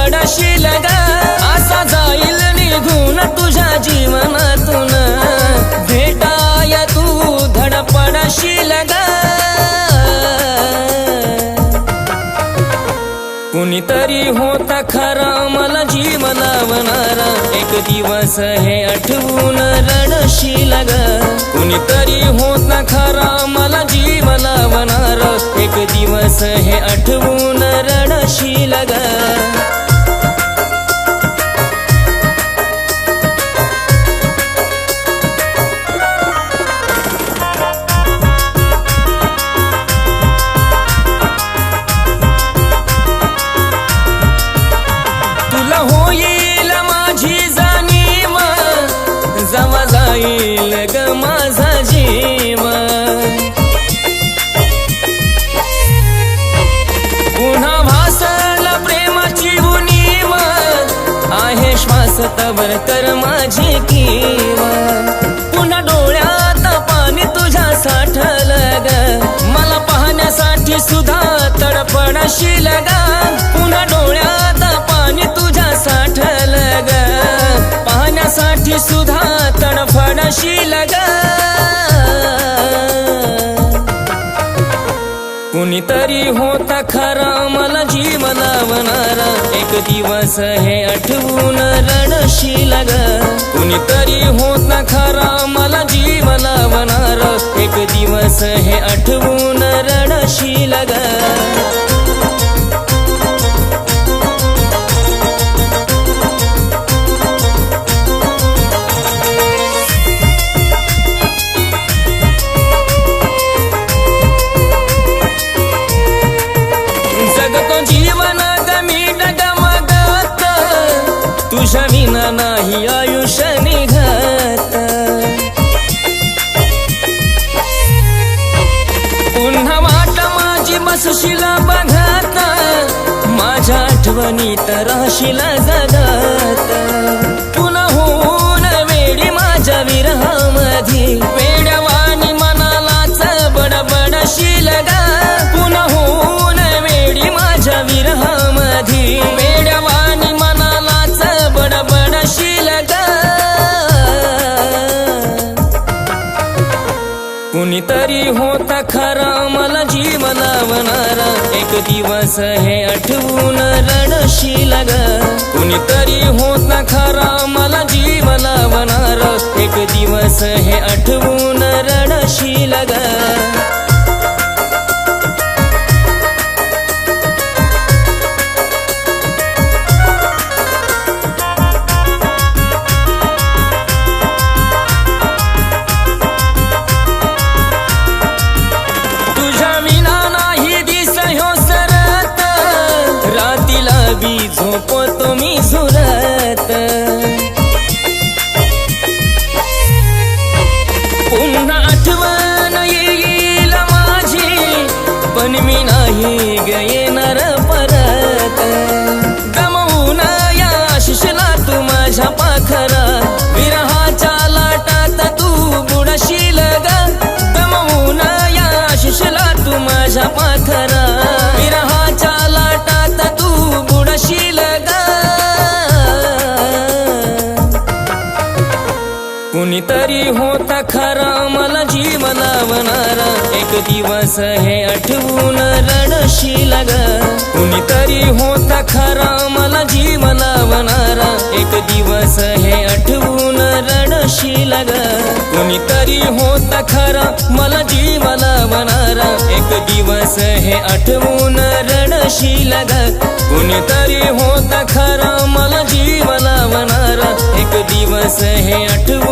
पडशील ग असा जाईल निघून तुझ्या जीवनातून भेटाय तू धडपडशील ग कुणीतरी होता खरा मला जीव लावणारा एक दिवस हे आठवून रडशील ग कुणीतरी होता खरा मला जीव लावणारा एक दिवस हे आठवून रडशील ग होईल माझी जाणीव जवा जाईल ग माझा जीव पुन्हा भासल प्रेमाची उणीव आहे श्वास तवर कर माझी कीव पुन्हा डोळ्यात पाणी तुझ्या साठलं ग मला पाहण्यासाठी सुद्धा तडपडशील ग पुन्हा डोळ्यात पाणी तुझ्या साठलं ग पाहण्यासाठी सुद्धा तडफडशील ग कुणीतरी होता खरा मला जीव लावणारा एक दिवस हे आठवून रडशील ग कुणीतरी होता खरा मला जीव लावणारा एक दिवस हे आठवून रडशील ग जीवन गमी डगमगत तुझ्या विना नाही आयुष्य निघत पुन्हा वाट माझी बसशील बघत माझ्या आठवणीत राहशील जगत पुन्हा होऊन वेडी माझ्या विरहामधी वेडवानी मनालाच बडबडशील ग पुन्हा होऊन वेडी माझ्या विरहामधी वेडवानी मनालाच बडबडशील ग कुणीतरी होता खरा मला जीव लावणारा एक दिवस हे आठवून रडशील ग कुणीतरी होता खरा मला जीव लावणारा एक दिवस हे आठवून रडशील ग झोपतो मी झुरत पुन्हा आठवण येईल माझी पण मी नाही येणार परत गमवून या आशिषला तू माझ्या पाखरा विरहाच्या लाटात तू बुडशील ग गमवून या आशिषला तू माझ्या पाखरा विरहाच्या लाटात तू बुडशील ग कुणीतरी होता खरा मला जीव लावणारा एक दिवस हे आठवून रडशील ग कुणीतरी होता खरा मला जीव लावणारा एक दिवस हे आठवून रडशील ग कुणीतरी होता खरा मला जीव लावणारा एक दिवस हे आठवून रडशील ग कुणीतरी होता खरा मला जीव लावणारा एक दिवस हे आठवून